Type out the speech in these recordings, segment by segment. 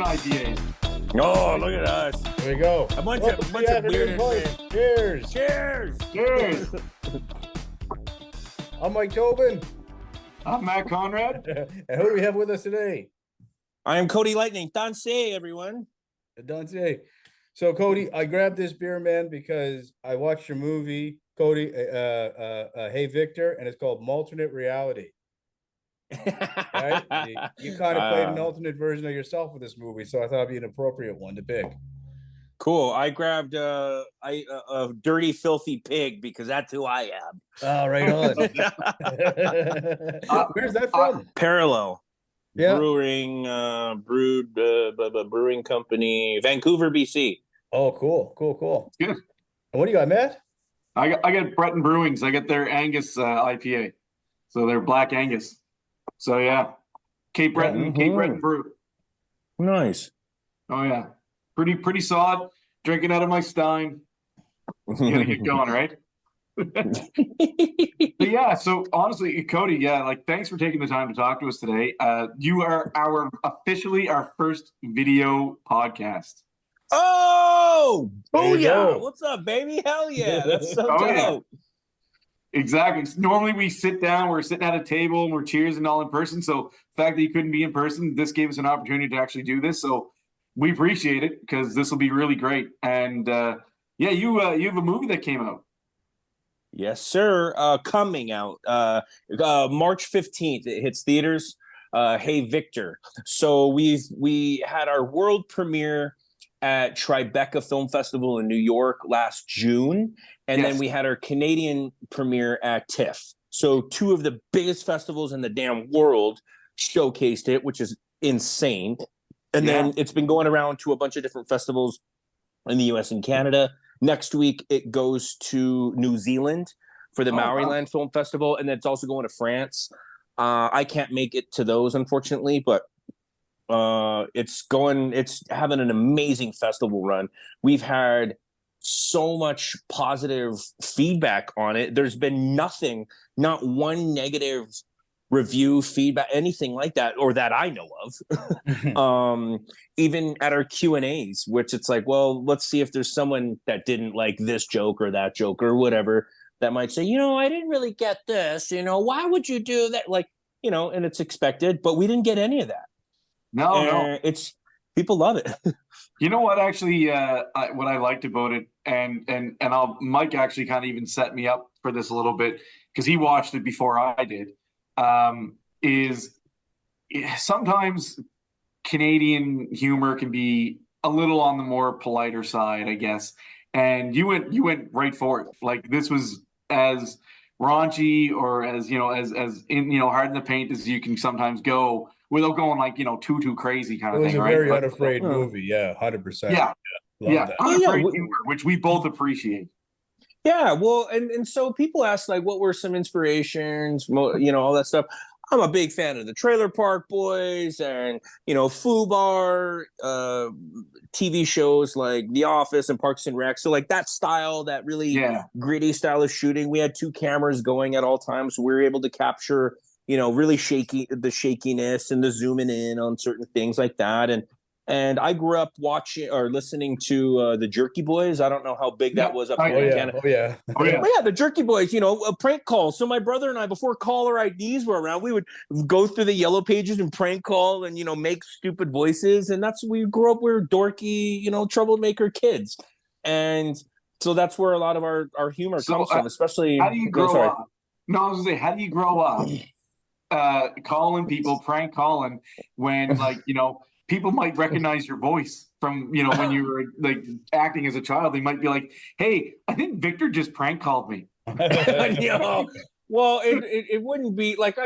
IPAs. Oh, look at us. There we go. A bunch of weird. Cheers. Cheers. Cheers. I'm Mike Tobin. I'm Matt Conrad. And who do we have with us today? I am Cody Lightning. Danse, everyone. Dante. So, Cody, I grabbed this beer, man, because I watched your movie, Cody, Hey Viktor, and it's called Alternate Reality. Right? You kind of played an alternate version of yourself with this movie, so I thought it'd be an appropriate one to pick. Cool. I grabbed a dirty, filthy pig because that's who I am. Oh, right on. Where's that from? Parallel. Yeah. Brewing company, Vancouver, BC. Oh, cool. Good. And what do you got, Matt? I got Breton Brewings. I got their Angus IPA. So they're Black Angus. So yeah. Cape Breton Brew. Nice. Oh yeah. Pretty solid. Drinking out of my Stein. Gotta get going, right? But yeah, so honestly, Cody, thanks for taking the time to talk to us today. You are officially our first video podcast. Oh, booyah! go. What's up, baby? Hell yeah! That's so Oh, dope. yeah. Exactly. Normally we sit down, we're sitting at a table and we're cheersing all in person. So the fact that you couldn't be in person, this gave us an opportunity to actually do this. So we appreciate it because this will be really great. And you have a movie that came out. Yes, sir. Coming out March 15th. It hits theaters. Hey Viktor. So we had our world premiere at Tribeca Film Festival in New York last June, and then we had our Canadian premiere at TIFF. So two of the biggest festivals in the damn world showcased it, which is insane. And then it's been going around to a bunch of different festivals in the US and Canada. Next week, it goes to New Zealand for the Maoriland Film Festival, and then it's also going to France. I can't make it to those, unfortunately, but it's having an amazing festival run. We've had so much positive feedback on it. There's been not one negative review, feedback, anything like that, or that I know of. Even at our Q&As, which it's like, well, let's see if there's someone that didn't like this joke or that joke or whatever that might say, I didn't really get this, why would you do that? And it's expected, but we didn't get any of that. No. It's people love it. You know what? Actually, what I liked about it, and Mike actually kind of even set me up for this a little bit because he watched it before I did. Is sometimes Canadian humor can be a little on the more politer side, I guess. And you went right for it. Like this was as raunchy or as hard in the paint as you can sometimes go without going too crazy kind of thing. It was a right? very unafraid movie. Yeah, 100%. Yeah. Unafraid humor, which we both appreciate. Yeah, well, and so people ask what were some inspirations, all that stuff. I'm a big fan of the Trailer Park Boys and FUBAR, TV shows like The Office and Parks and Rec. So that style, that really gritty style of shooting. We had two cameras going at all times, so we were able to capture really the shakiness and the zooming in on certain things like that. And I grew up watching or listening to the Jerky Boys. I don't know how big that was up here in Canada. Oh yeah. The Jerky Boys, a prank call. So my brother and I, before caller IDs were around, we would go through the yellow pages and prank call and, make stupid voices. And that's, we grew up, we were dorky, troublemaker kids. And so that's where a lot of our humor comes from, especially. How do you grow up? No, I was going to say, how do you grow up calling people, prank calling when people might recognize your voice from, when you were acting as a child. They might be like, hey, I think Viktor just prank called me. Well, it wouldn't be like,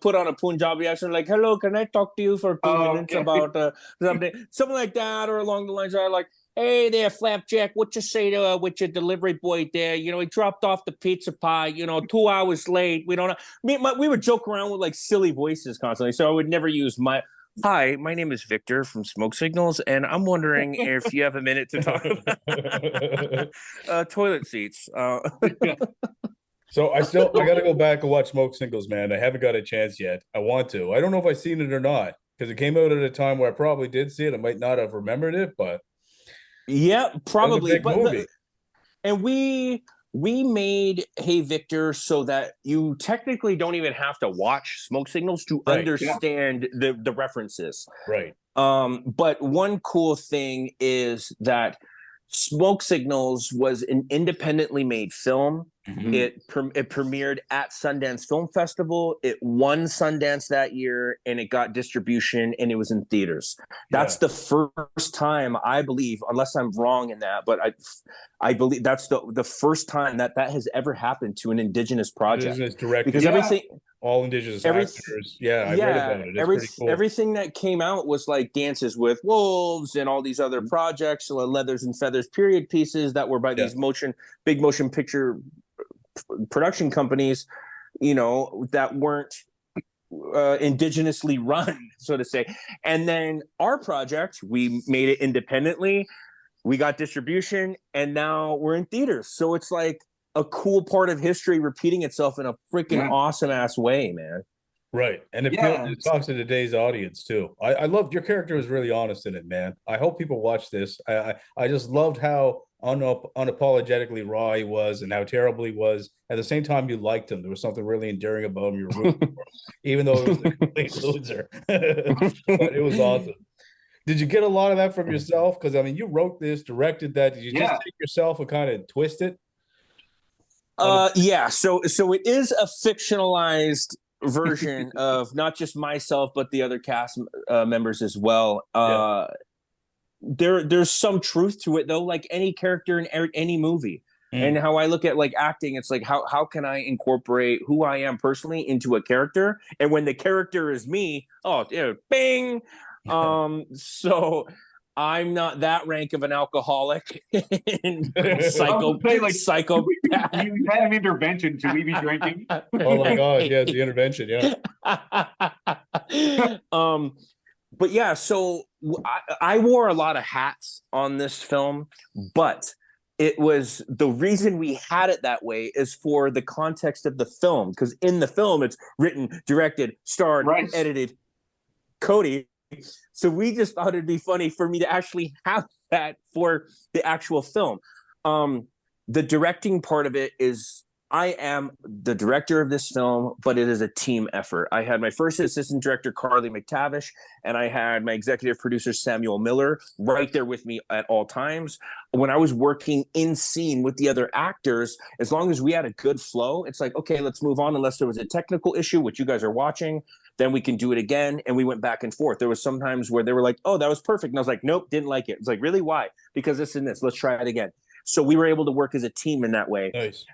put on a Punjabi accent, like, hello, can I talk to you for 2 minutes about something like that, or along the lines of like, hey there, Flapjack, what you say to with your delivery boy there? He dropped off the pizza pie, 2 hours late. We don't know. We would joke around with silly voices constantly. So I would never use hi, my name is Viktor from Smoke Signals, and I'm wondering if you have a minute to talk about toilet seats. So I got to go back and watch Smoke Signals, man. I haven't got a chance yet. I want to. I don't know if I've seen it or not. Because it came out at a time where I probably did see it. I might not have remembered it, but Yeah, probably. big movie. And we made Hey Viktor so that you technically don't even have to watch Smoke Signals to understand the references. Right. But one cool thing is that Smoke Signals was an independently made film. Mhm. It premiered at Sundance Film Festival. It won Sundance that year, and it got distribution, and it was in theaters. That's the first time, I believe, unless I'm wrong in that, but I believe that's the first time that has ever happened to an Indigenous project. Indigenous director. Because everything, all Indigenous actors. Yeah, I read about it. It's pretty cool. Everything that came out was like Dances with Wolves and all these other projects, Leathers and Feathers period pieces that were by these big motion picture production companies, that weren't indigenously run, so to say. And then our project, we made it independently. We got distribution, and now we're in theaters. So it's like a cool part of history repeating itself in a freaking awesome ass way, man. Right. And it talks to today's audience too. I loved your character was really honest in it, man. I hope people watch this. I just loved how unapologetically raw he was and how terrible he was. At the same time, you liked him. There was something really endearing about him. You were rooting for him, even though he was a complete loser. But it was awesome. Did you get a lot of that from yourself? Because I mean, you wrote this, directed that. Did you just take yourself and kind of twist it? Yeah. So it is a fictionalized version of not just myself, but the other cast members as well. There's some truth to it though, like any character in any movie. And how I look at like acting, it's like how can I incorporate who I am personally into a character? And when the character is me, bing. So I'm not that rank of an alcoholic and psychopath. You had an intervention. Should we be drinking? Oh my God, yeah, it's the intervention, But yeah, so I wore a lot of hats on this film, but it was the reason we had it that way is for the context of the film, because in the film it's written, directed, starred, edited, Cody. So we just thought it'd be funny for me to actually have that for the actual film. The directing part of it is I am the director of this film, but it is a team effort. I had my first assistant director, Carly McTavish, and I had my executive producer, Samuel Miller, right there with me at all times. When I was working in scene with the other actors, as long as we had a good flow, it's like, okay, let's move on unless there was a technical issue, which you guys are watching. Then we can do it again. And we went back and forth. There was some times where they were like, oh, that was perfect. And I was like, nope, didn't like it. It's like, really? Why? Because this and this. Let's try it again. So we were able to work as a team in that way. Nice.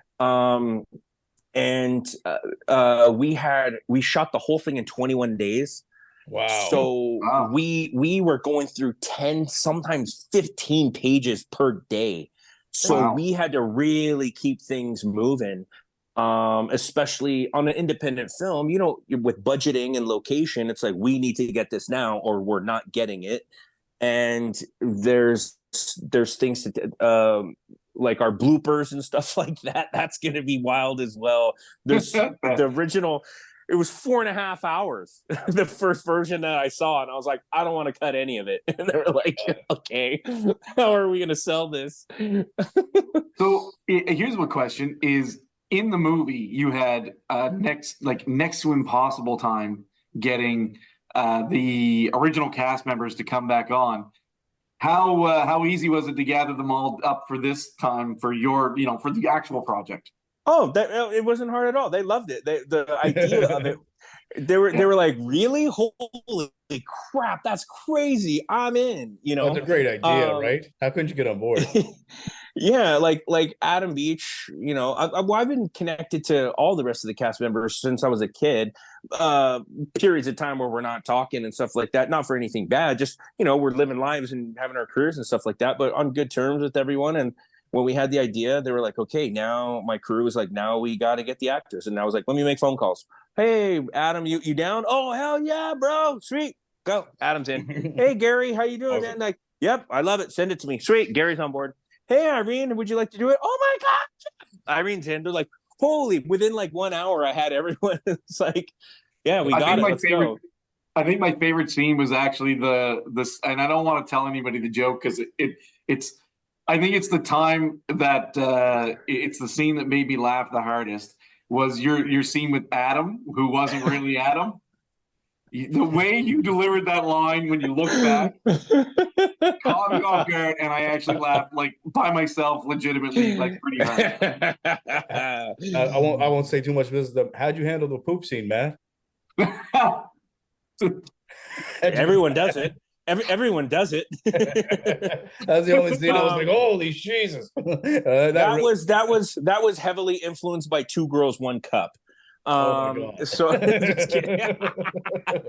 We shot the whole thing in 21 days. Wow. So we were going through 10, sometimes 15 pages per day. So we had to really keep things moving. Especially on an independent film, with budgeting and location, it's like, we need to get this now or we're not getting it. And there's things that, like our bloopers and stuff like that. That's going to be wild as well. There's the original, it was 4.5 hours, the first version that I saw. And I was like, I don't want to cut any of it. And they were like, okay, how are we going to sell this? So here's my question is, in the movie, you had next to impossible time getting the original cast members to come back on. How easy was it to gather them all up for this time for your for the actual project? Oh, it wasn't hard at all. They loved it. The idea of it. They were like, really? Holy crap, that's crazy. I'm in. That's a great idea, right? How couldn't you get on board? Yeah, like Adam Beach, I've been connected to all the rest of the cast members since I was a kid. Periods of time where we're not talking and stuff like that, not for anything bad, just we're living lives and having our careers and stuff like that, but on good terms with everyone. And when we had the idea, they were like, okay, now my crew was like, now we got to get the actors. And I was like, let me make phone calls. Hey, Adam, you down? Oh, hell yeah, bro. Sweet. Go. Adam's in. Hey, Gary, how you doing, man? Like, yep, I love it. Send it to me. Sweet. Gary's on board. Hey, Irene, would you like to do it? Oh my God. Irene's in. They're like, holy, within like 1 hour, I had everyone. It's like, yeah, we got it. Let's go. I think my favorite scene was actually this, and I don't want to tell anybody the joke because it's. I think it's the time that it's the scene that made me laugh the hardest was your scene with Adam, who wasn't really Adam. The way you delivered that line when you look back caught me off guard, and I actually laughed like by myself, legitimately, like pretty hard. I won't say too much business. How'd you handle the poop scene, man? Everyone does it. Everyone does it. That's the only scene I was like, holy Jesus. That was heavily influenced by Two Girls, One Cup. Oh my God. So just kidding.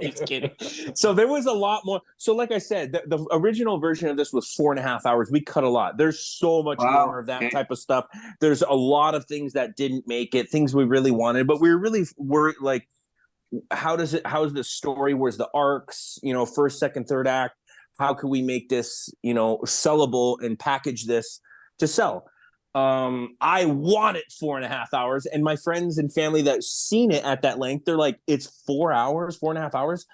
Just kidding. So there was a lot more. So like I said, the original version of this was 4.5 hours. We cut a lot. There's so much more of that type of stuff. There's a lot of things that didn't make it, things we really wanted, but we were like, how is the story? Where's the arcs? First, second, third act. How can we make this, sellable and package this to sell? I want it 4.5 hours, and my friends and family that's seen it at that length, they're like, it's 4 hours, 4.5 hours.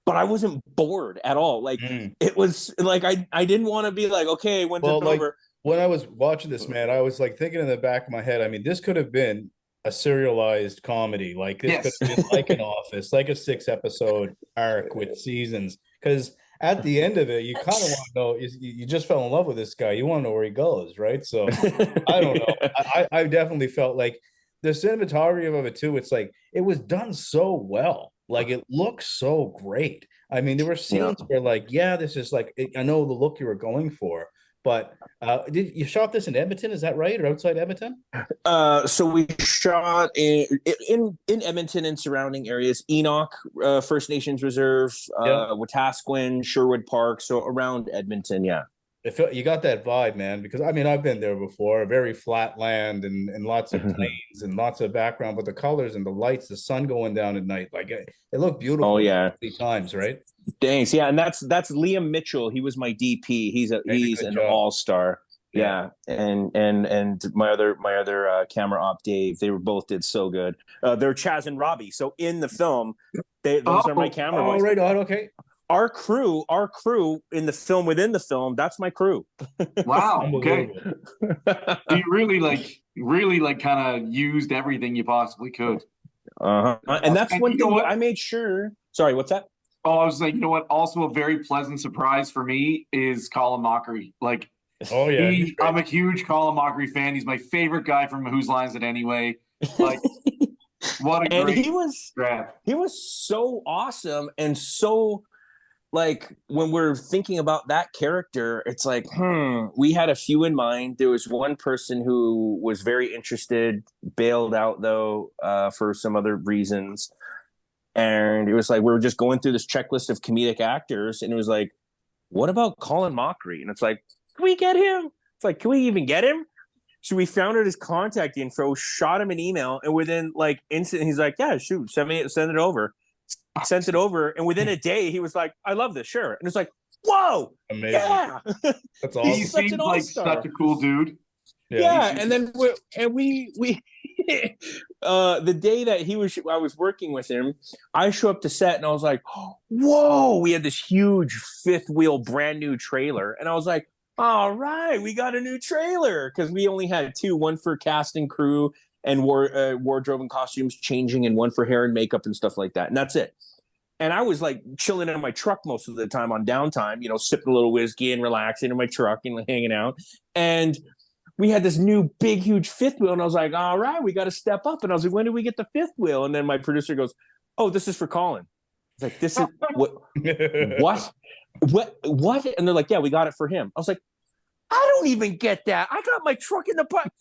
But I wasn't bored at all. Like it was like I didn't want to be like, okay, when's it over? When I was watching this, man, I was like thinking in the back of my head, I mean, this could have been a serialized comedy. Like this could have been like an Office, like a 6-episode arc with seasons. Because at the end of it, you kind of want to know, you just fell in love with this guy. You want to know where he goes, right? So I don't know. I definitely felt like the cinematography of it too. It's like it was done so well. Like it looks so great. I mean, there were scenes where like, yeah, this is like, I know the look you were going for. But did you shot this in Edmonton? Is that right, or outside Edmonton? So we shot in Edmonton and surrounding areas, Enoch First Nations Reserve, Wetaskiwin, Sherwood Park, so around Edmonton. Yeah, You got that vibe, man. Because I mean, I've been there before. Very flat land and lots of plains and lots of background, but the colors and the lights, the sun going down at night, like it looked beautiful. Oh yeah, times, right? Thanks. Yeah, and that's Liam Mitchell. He was my DP. He's an all-star. Yeah. And my other camera op Dave. They both did so good. They're Chaz and Robbie. So in the film, those are my camera boys. Right on. Okay. Our crew in the film, within the film, that's my crew. Wow. Okay. So you really kind of used everything you possibly could. And that's one thing I made sure. Sorry, what's that? Oh, I was like, you know what? Also, a very pleasant surprise for me is Colin Mockery. Like, oh yeah, I'm a huge Colin Mockery fan. He's my favorite guy from Whose Lines It Anyway. Like, what a great grab. He was so awesome, and so like when we're thinking about that character, it's like, we had a few in mind. There was one person who was very interested, bailed out though for some other reasons. And it was like, we were just going through this checklist of comedic actors, and it was like, what about Colin Mockery? And it's like, can we get him? It's like, can we even get him? So we found out his contact info, shot him an email, and within like instant, he's like, yeah, shoot, send it over. Sent it over, and within a day, he was like, I love this, sure. And it's like, whoa, amazing. Yeah. That's awesome. He seems like such a cool dude. Yeah, and then we the day that I was working with him, I show up to set and I was like, whoa, we had this huge 5th wheel brand new trailer, and I was like, all right, we got a new trailer, because we only had 2, one for cast and crew and wardrobe and costumes changing, and one for hair and makeup and stuff like that, and that's it. And I was like chilling in my truck most of the time on downtime, sipping a little whiskey and relaxing in my truck and like, hanging out. And we had this new big, huge 5th wheel. And I was like, all right, we got to step up. And I was like, when do we get the 5th wheel? And then my producer goes, oh, this is for Colin. It's like, this is what? And they're like, yeah, we got it for him. I was like, I don't even get that. I got my truck in the park.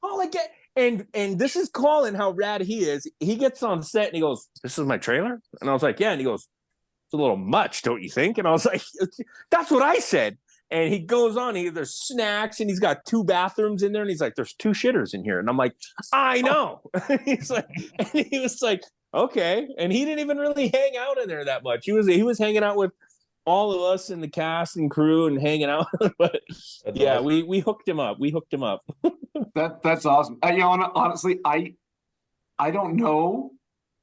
All I get. And this is Colin, how rad he is. He gets on set and he goes, this is my trailer? And I was like, yeah. And he goes, it's a little much, don't you think? And I was like, that's what I said. And he goes on, there's snacks, and he's got 2 bathrooms in there, and he's like, there's 2 shitters in here. And I'm like, I know. He's like, and he was like, okay. And he didn't even really hang out in there that much. He was hanging out with all of us in the cast and crew and hanging out. But that's awesome. we hooked him up. That's awesome. Honestly, I don't know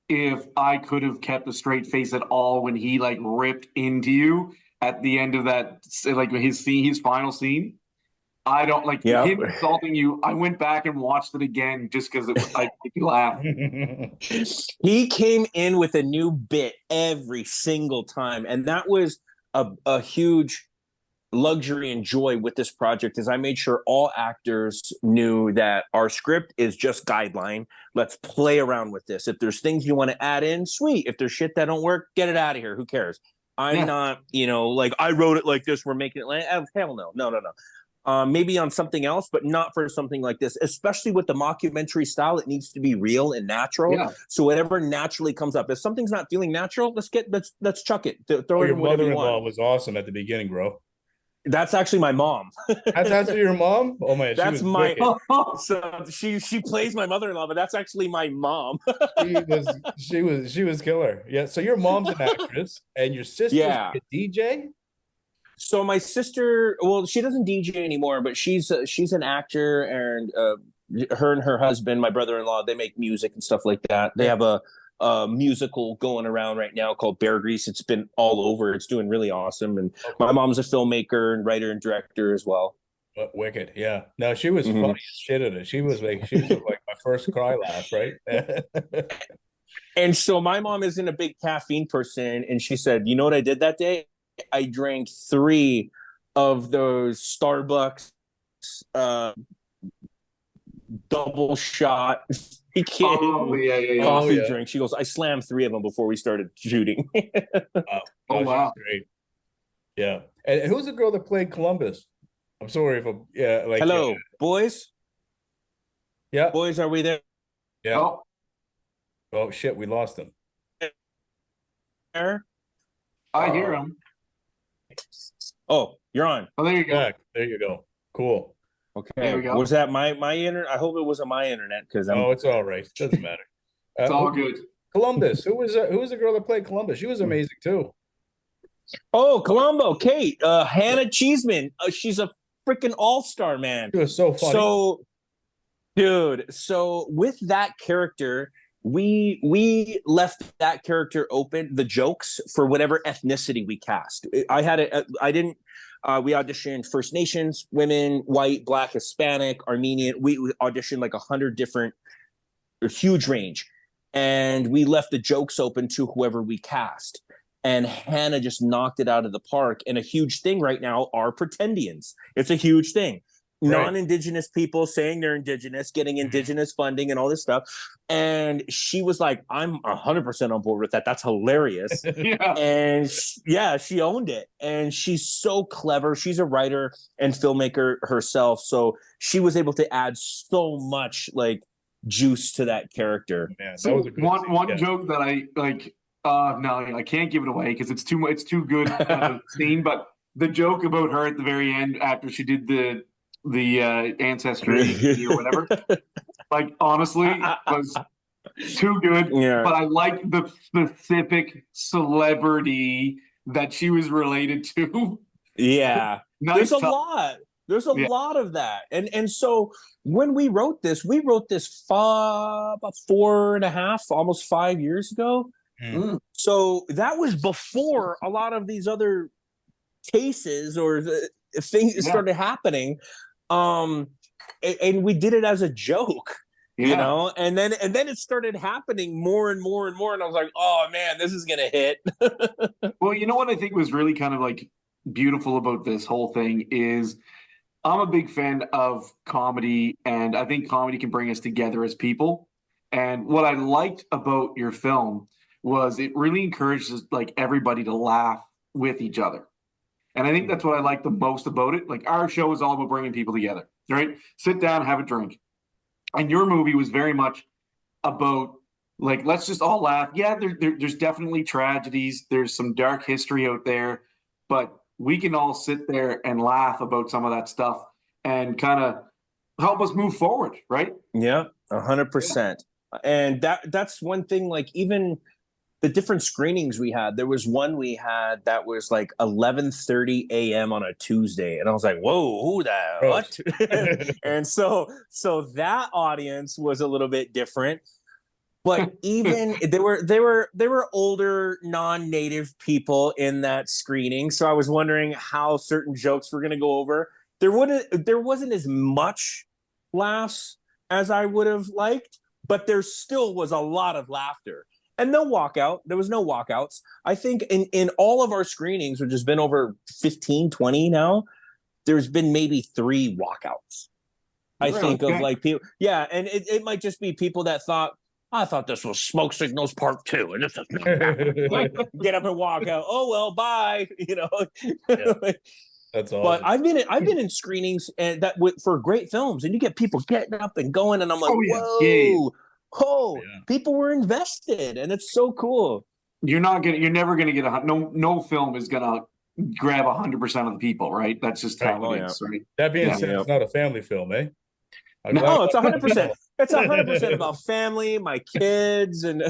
if I could have kept a straight face at all when he like ripped into you at the end of that, like his final scene. I don't like him insulting you. I went back and watched it again just because I made me laugh. He came in with a new bit every single time, and that was a huge luxury and joy with this project. Is I made sure all actors knew that our script is just guideline. Let's play around with this. If there's things you want to add in, sweet. If there's shit that don't work, get it out of here. Who cares? I'm not, like I wrote it like this. We're making it like hell no. Maybe on something else, but not for something like this, especially with the mockumentary style. It needs to be real and natural. Yeah. So whatever naturally comes up, if something's not feeling natural, let's chuck it. Throw it in whatever you want. Your mother-in-law was awesome at the beginning, bro. That's actually my mom. That's actually your mom? Oh man, that's my. So she plays my mother-in-law, but that's actually my mom. she was killer. Yeah. So your mom's an actress, and your sister's a DJ. So my sister, well, she doesn't DJ anymore, but she's an actor, and her and her husband, my brother-in-law, they make music and stuff like that. They have a musical going around right now called Bear Grease. It's been all over. It's doing really awesome. And my mom's a filmmaker and writer and director as well. Wicked, yeah. No, she was funny as shit at it. She was like my first cry laugh, right? And so my mom isn't a big caffeine person, and she said, "You know what I did that day? I drank 3 of those Starbucks double shot coffee drink." She goes, "I slammed 3 of them before we started shooting." Wow, great. Yeah. And who's the girl that played Columbus? I'm sorry if I'm hello, boys. Yeah, boys, are we there? Yeah. Oh shit, we lost him. I hear him. Oh, you're on. Oh, there you go. There you go. Cool. Okay. There we go. Was that my internet? I hope it wasn't my internet because it's all right. Doesn't matter. It's all good. Columbus. Who was the girl that played Columbus? She was amazing too. Oh, Columbo, Kate, Hannah Cheeseman. She's a freaking all-star, man. She was so funny. So, dude. So with that character, we left that character open, the jokes, for whatever ethnicity we cast. We auditioned First Nations, women, white, Black, Hispanic, Armenian. We auditioned like 100 different, a huge range. And we left the jokes open to whoever we cast. And Hannah just knocked it out of the park. And a huge thing right now are pretendians. It's a huge thing. Right. Non-Indigenous people saying they're Indigenous, getting Indigenous funding and all this stuff. And she was like, I'm 100% on board with that. That's hilarious. And she owned it. And she's so clever. She's a writer and filmmaker herself. So she was able to add so much like juice to that character. Man, that so was a good one joke that I like, no, I can't give it away because it's too good scene. But the joke about her at the very end after she did the ancestry or whatever, like honestly was too good. But I like the specific celebrity that she was related to. There's a lot of that. And so when we wrote this about 4.5 almost 5 years ago. So that was before a lot of these other cases or things started happening. And we did it as a joke, you know, and then it started happening more and more and more. And I was like, oh man, this is going to hit. Well, you know what I think was really kind of like beautiful about this whole thing is I'm a big fan of comedy, and I think comedy can bring us together as people. And what I liked about your film was it really encourages like everybody to laugh with each other. And I think that's what I like the most about it. Like our show is all about bringing people together, right? Sit down, have a drink. And your movie was very much about like, let's just all laugh. Yeah, there's definitely tragedies. There's some dark history out there, but we can all sit there and laugh about some of that stuff and kind of help us move forward, right? Yeah, 100%. And that's one thing, like even the different screenings we had, there was one we had that was like 11:30 a.m. on a Tuesday. And I was like, whoa, who that? What? And so that audience was a little bit different. But even there were older non-native people in that screening, so I was wondering how certain jokes were going to go over. There wasn't as much laughs as I would have liked, but there still was a lot of laughter. And no walkout. There was no walkouts. I think in all of our screenings, which has been over 15, 20 now, there's been maybe 3 walkouts. I think of like people, yeah, and it might just be people that thought, I thought this was Smoke Signals Part 2, and this is like, get up and walk out. Oh well, bye. Yeah, that's awesome. But I've been in screenings and for great films, and you get people getting up and going, and I'm like, whoa, people were invested, and it's so cool. You're never gonna get no film is gonna grab 100% of the people, right? That's just how it is, right? That being said, it's not a family film, eh? No, it's 100%. It's 100% about family, my kids, and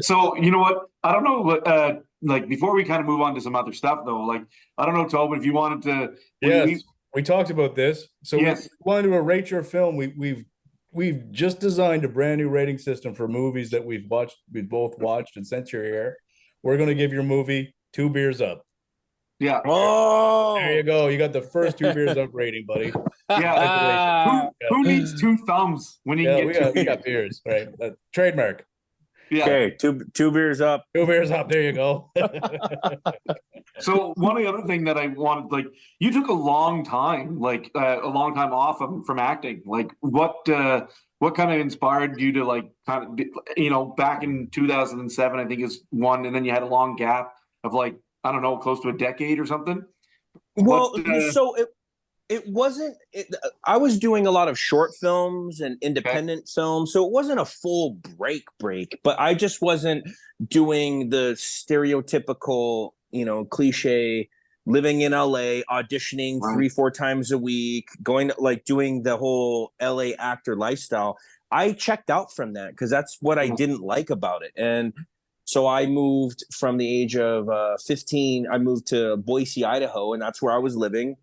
So you know what? I don't know, but like before we kind of move on to some other stuff, though, like I don't know, Tobin, if you wanted to. Yes, we talked about this. So yes, we wanted to rate your film. We've just designed a brand new rating system for movies that we've both watched, and since you're here, we're going to give your movie 2 beers up. Yeah. Oh, there you go. You got the first 2 beers up rating, buddy. Yeah. Who needs 2 thumbs when you can get 2 we got beers, right? Trademark. Yeah. Okay, two beers up. 2 beers up. There you go. So one of the other thing that I wanted, like, you took a long time off from acting. Like, what kind of inspired you to like kind of, back in 2007, I think is one, and then you had a long gap of like, I don't know, close to a decade or something. Well, so it wasn't. I was doing a lot of short films and independent films, so it wasn't a full break. But I just wasn't doing the stereotypical, cliche living in LA, auditioning 3-4 times a week, going to, like, doing the whole LA actor lifestyle. I checked out from that because that's what I didn't like about it, and so I moved from the age of 15. I moved to Boise, Idaho, and that's where I was living.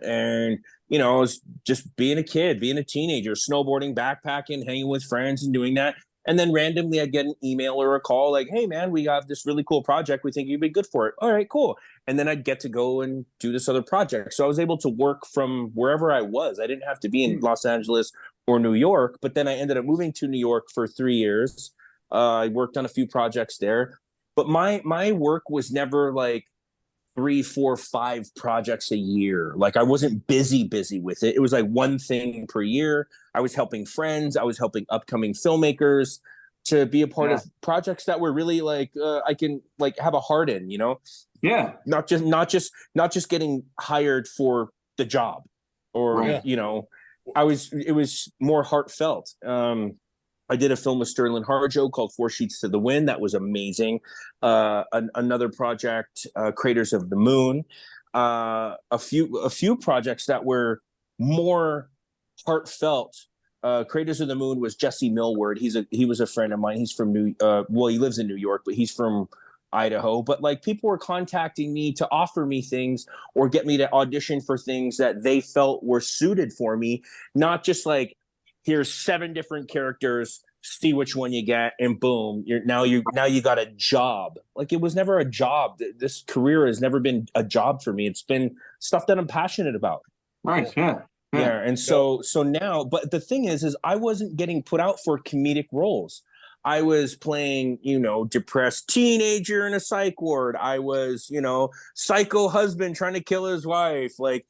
And, I was just being a kid, being a teenager, snowboarding, backpacking, hanging with friends and doing that. And then randomly I'd get an email or a call like, hey, man, we have this really cool project. We think you'd be good for it. All right, cool. And then I'd get to go and do this other project. So I was able to work from wherever I was. I didn't have to be in Los Angeles or New York. But then I ended up moving to New York for 3 years. I worked on a few projects there. But my work was never like 3, 4, 5 projects a year. Like I wasn't busy with it. It was like one thing per year. I was helping friends. I was helping upcoming filmmakers to be a part of projects that were really like I can like have a heart in, Yeah. Not just getting hired for the job or it was more heartfelt. I did a film with Sterling Harjo called 4 Sheets to the Wind. That was amazing. Another project, Craters of the Moon. A few projects that were more heartfelt. Craters of the Moon was Jesse Millward. He was a friend of mine. He's from he lives in New York, but he's from Idaho. But like people were contacting me to offer me things or get me to audition for things that they felt were suited for me, not just like, here's 7 different characters, see which one you get, and boom, now you got a job. Like it was never a job. This career has never been a job for me. It's been stuff that I'm passionate about. Right. Yeah. And so now, but the thing is I wasn't getting put out for comedic roles. I was playing, depressed teenager in a psych ward. I was, psycho husband trying to kill his wife, like,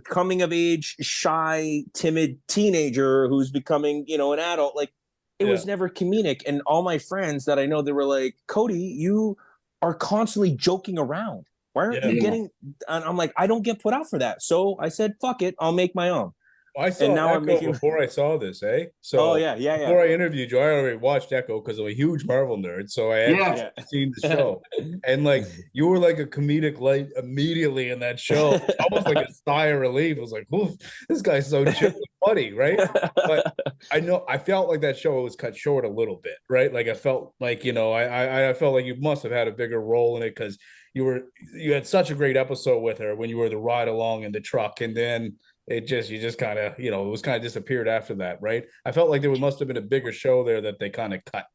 coming of age, shy, timid teenager who's becoming, an adult. Like it was never comedic. And all my friends that I know, they were like, Cody, you are constantly joking around. Why aren't you getting, and I'm like, I don't get put out for that. So I said, fuck it, I'll make my own. I saw Echo before I saw this, eh? So before I interviewed you, I already watched Echo because I'm a huge Marvel nerd. So I had seen the show. And like you were like a comedic light immediately in that show. Almost like a sigh of relief. I was like, oof, this guy's so chill and funny, right? But I felt like that show was cut short a little bit, right? Like I felt like, I felt like you must have had a bigger role in it because you had such a great episode with her when you were the ride along in the truck, and then you just kind of, it was kind of disappeared after that, right? I felt like there must have been a bigger show there that they kind of cut.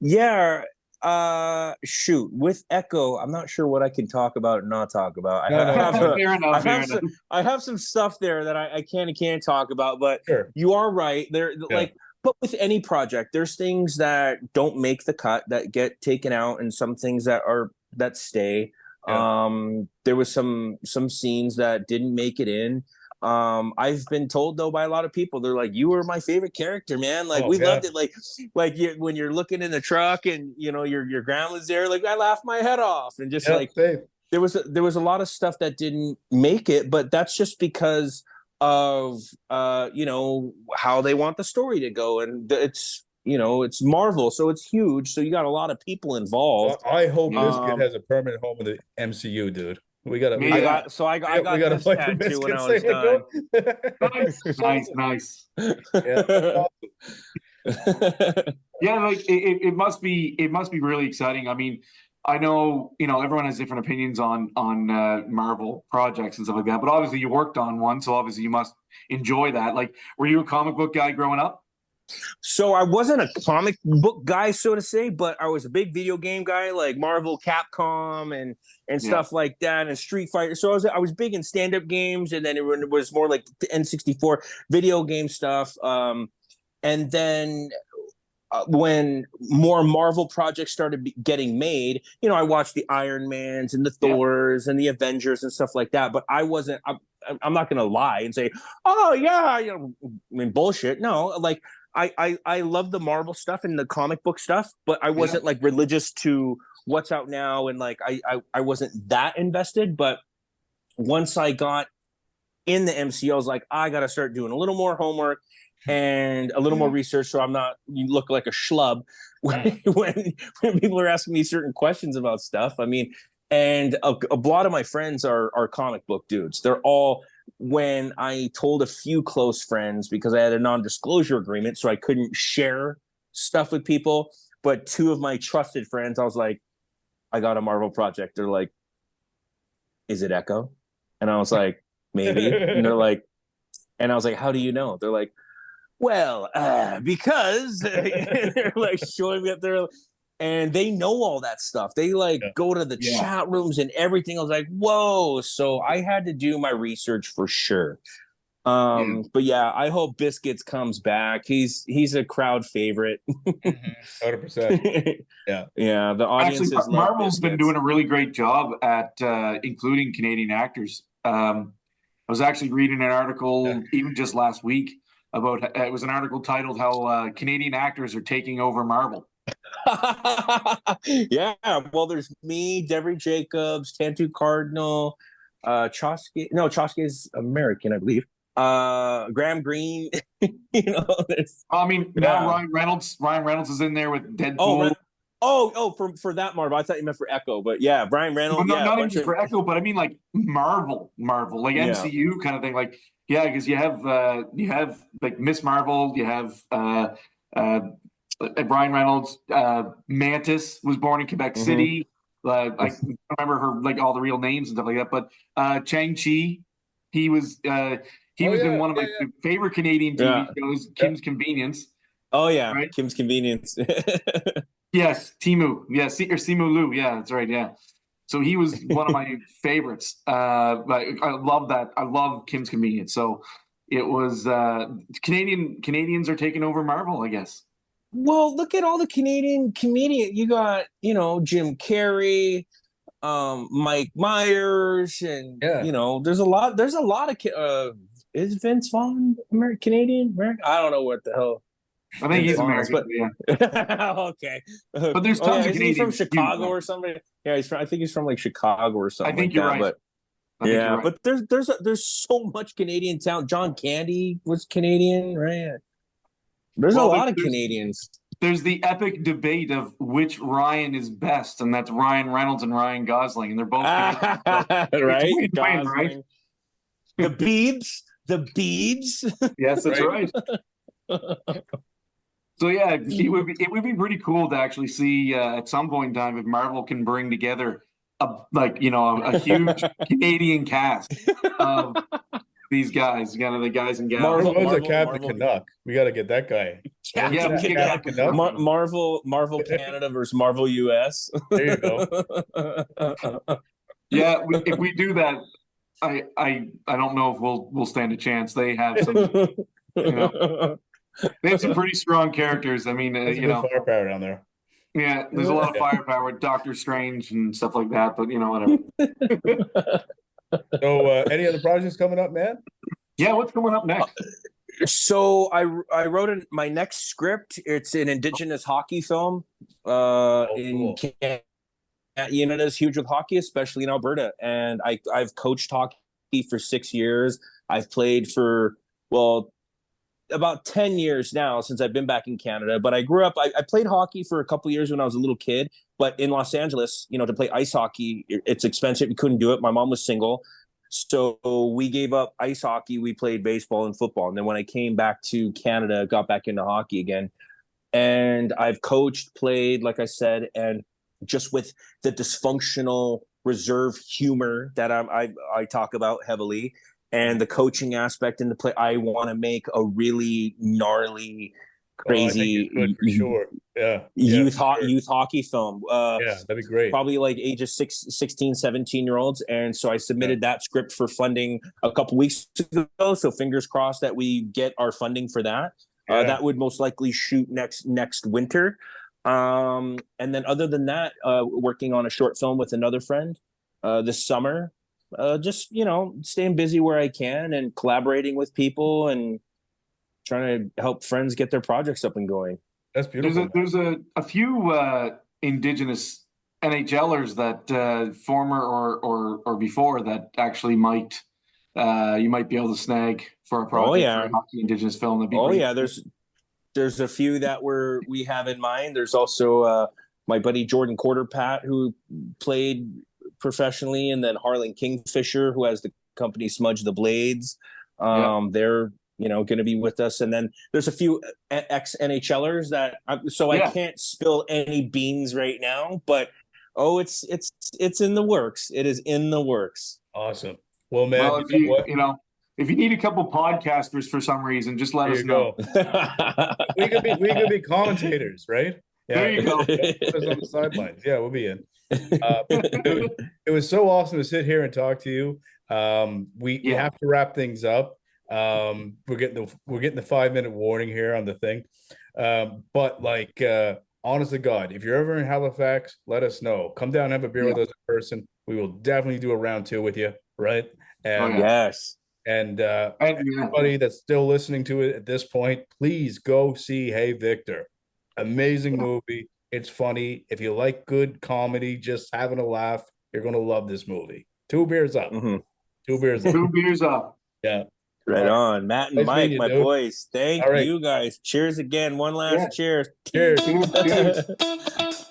Yeah. Shoot, with Echo, I'm not sure what I can talk about and not talk about. Fair enough. I have some stuff there that I can and can't talk about, but Sure. you are right. But with any project, there's things that don't make the cut that get taken out, and some things that stay. Yeah. There was some scenes that didn't make it in. I've been told though by a lot of people, they're like, "You were my favorite character, man. Like we loved it. Like when you're looking in the truck and your grandma's there, like I laughed my head off." And just same. there was a lot of stuff that didn't make it, but that's just because of how they want the story to go, and it's Marvel, so it's huge, so you got a lot of people involved. I hope Biscuit has a permanent home in the MCU, dude. I got this tattoo when I was done. Nice. Yeah. Yeah, like it must be really exciting. I mean, I know everyone has different opinions on Marvel projects and stuff like that, but obviously you worked on one, so obviously you must enjoy that. Like, were you a comic book guy growing up? So I wasn't a comic book guy, so to say, but I was a big video game guy, like Marvel, Capcom, and stuff like that, and Street Fighter. So I was big in stand-up games, and then it was more like the N64 video game stuff. And then when more Marvel projects started getting made, I watched the Iron Mans and the Thors and the Avengers and stuff like that. But I wasn't. I'm not going to lie and say, "Oh yeah," I mean, bullshit. No, like I love the Marvel stuff and the comic book stuff, but I wasn't like religious to what's out now, and like I wasn't that invested. But once I got in the MCU, I was like, I got to start doing a little more homework and a little more research, so I'm not look like a schlub when people are asking me certain questions about stuff. I mean, and a lot of my friends are comic book dudes. They're all, when I told a few close friends, because I had a non-disclosure agreement, so I couldn't share stuff with people, but two of my trusted friends, I was like, I got a Marvel project. They're like, is it Echo? And I was like, maybe. And they're like, and I was like, how do you know? They're like, well, because they're like showing me up there, and they know all that stuff. They go to the chat rooms and everything. I was like, whoa. So I had to do my research for sure. But yeah, I hope Biscuits comes back. He's a crowd favorite. 100%. Yeah. The audience actually, Marvel's been doing a really great job at including Canadian actors. I was actually reading an article even just last week about, it was an article titled how Canadian actors are taking over Marvel. Well, there's me, Devery Jacobs, Tantu Cardinal, Chosky. No, Chosky is American, I believe. Graham Greene. I mean, now Ryan Reynolds is in there with Deadpool. For that Marvel. I thought you meant for Echo, but yeah, Brian Reynolds. Well, not even for Echo, but I mean like Marvel, like MCU kind of thing. Like, because you have like Miss Marvel, you have Brian Reynolds. Mantis was born in Quebec City. I don't remember her like all the real names and stuff like that, but Chang-Chi, he was in one of my favorite Canadian TV shows, Kim's Convenience. Oh yeah, right? Kim's Convenience. Yes, Timu. Yeah, or Simu Liu. Yeah, that's right. Yeah. So he was one of my favorites. I love that. I love Kim's Convenience. So it was Canadians are taking over Marvel, I guess. Well, look at all the Canadian comedians. You got, Jim Carrey, Mike Myers, and there's a lot of is Vince Vaughn Canadian? I don't know what the hell. I think he's American, but okay. But there's tons of Canadians. He's from Chicago or something? Yeah, I think he's from like Chicago or something. I think you're right. But there's so much Canadian talent. John Candy was Canadian, right? There's a lot of Canadians. There's the epic debate of which Ryan is best, and that's Ryan Reynolds and Ryan Gosling, and they're both right. Right? The Beebs. Yes, that's right. So yeah, it would be pretty cool to actually see at some point in time if Marvel can bring together a huge Canadian cast of these guys, kind of the guys and gals. Marvel- Who was it, Captain Marvel- Canuck? We got to get that guy. Captain Yeah, Captain Canuck. Canuck. Marvel Canada versus Marvel US. There you go. Yeah, if we do that, I don't know if we'll stand a chance. They have some, they have some pretty strong characters. I mean, There's a you good know, firepower down there. yeah, there's a lot of firepower, Doctor Strange and stuff like that. But you know, whatever. So, any other projects coming up, man? Yeah, what's coming up next? So I wrote my next script. It's an Indigenous hockey film. In Cool. Canada's huge with hockey, especially in Alberta. And I've coached hockey for 6 years. I've played for about 10 years now since I've been back in Canada. But I grew up. I played hockey for a couple years when I was a little kid. But in Los Angeles, to play ice hockey, it's expensive. We couldn't do it. My mom was single. So we gave up ice hockey. We played baseball and football. And then when I came back to Canada, got back into hockey again. And I've coached, played, like I said, and just with the dysfunctional reserve humor that I talk about heavily and the coaching aspect in the play, I want to make a really gnarly, crazy for sure. Yeah. youth sure. hockey film. Yeah, that'd be great. Probably like ages 16, 17-year-olds. And so I submitted that script for funding a couple weeks ago. So fingers crossed that we get our funding for that. That would most likely shoot next winter. And then other than that, working on a short film with another friend this summer. Just, staying busy where I can and collaborating with people and trying to help friends get their projects up and going. That's beautiful. There's a few Indigenous NHLers that former or before that actually might you might be able to snag for a project for a hockey Indigenous film. That'd be great. There's a few that we have in mind. There's also my buddy Jordan Quarterpat, who played professionally, and then Harlan Kingfisher, who has the company Smudge the Blades. They're going to be with us, and then there's a few ex NHLers that. I can't spill any beans right now, but it's in the works. It is in the works. Awesome. Well, man, if you need a couple podcasters for some reason, just let us know. we could be commentators, right? Yeah, there you go. Put us on the sidelines. Yeah, we'll be in. It was so awesome to sit here and talk to you. We have to wrap things up. We're getting the 5-minute warning here on the thing. But honest to God, if you're ever in Halifax, let us know. Come down and have a beer with us in person. We will definitely do a round 2 with you, right? And yes. And everybody that's still listening to it at this point, please go see Hey Viktor. Amazing movie. It's funny. If you like good comedy, just having a laugh, you're going to love this movie. 2 beers up. Mm-hmm. 2 beers up. 2 beers up. Yeah. Right on. Matt and Mike, my boys. Thank you guys. Cheers again. One last cheers. Cheers. Cheers.